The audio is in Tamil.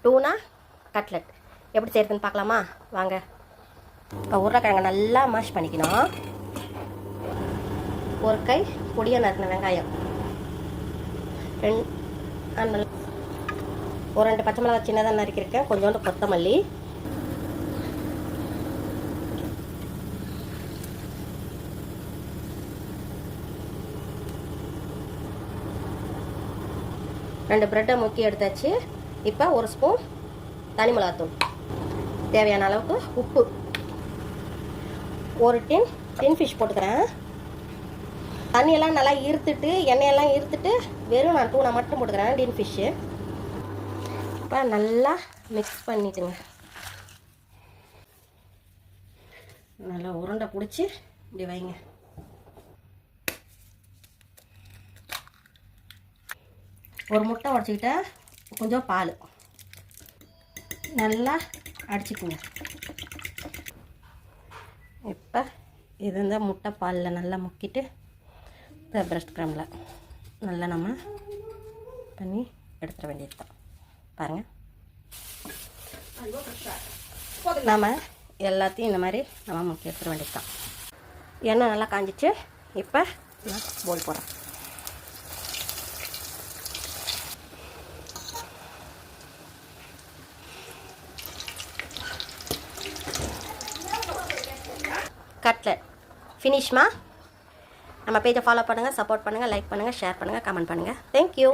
டூனா கட்லெட் எப்படி செய்கிறதுன்னு பார்க்கலாமா? வாங்க. இப்போ உருளைக்கிழங்கு நல்லா மேஷ் பண்ணிக்கணும். ஒரு கை பொடியாக நறுக்கின வெங்காயம், ஒரு 2 பச்சை மிளகாய் சின்னதாக நறுக்கியிருக்கேன், கொஞ்சோண்டு கொத்தமல்லி, ரெண்டு பிரெட்டை முக்கி எடுத்தாச்சு. இப்போ ஒரு ஸ்பூன் தனி மிளகாத்தூள், தேவையான அளவுக்கு உப்பு, ஒரு டின் ஃபிஷ் போட்டுக்கிறேன். தண்ணியெல்லாம் நல்லா ஈர்த்துட்டு எண்ணெயெல்லாம் ஈர்த்துட்டு வெறும் நான் டூனை மட்டும் போட்டுக்கிறேன் டின் ஃபிஷ்ஷு. இப்போ நல்லா மிக்ஸ் பண்ணிட்டுங்க, நல்லா உருண்டை பிடிச்சி இப்படி வைங்க. ஒரு முட்டை உடச்சிக்கிட்ட கொஞ்சம் பால் நல்லா அடிச்சுக்குங்க. இப்போ இது இந்த முட்டை பாலில் நல்லா முக்கிட்டு பிரஷ் கிரமில் நல்லா நம்ம பண்ணி எடுத்துட வேண்டியது தான். பாருங்கள், நம்ம எல்லாத்தையும் இந்த மாதிரி நம்ம முக்கி எடுத்துட வேண்டியது தான். எண்ணெய் நல்லா காஞ்சிச்சு. இப்போ நான் போல் போடுறேன். கட்லெட் ஃபினிஷ்மா. நம்ம பேஜை ஃபாலோ பண்ணுங்கள், சப்போர்ட் பண்ணுங்கள், லைக் பண்ணுங்கள், ஷேர் பண்ணுங்கள், கமெண்ட் பண்ணுங்கள். தேங்க்யூ.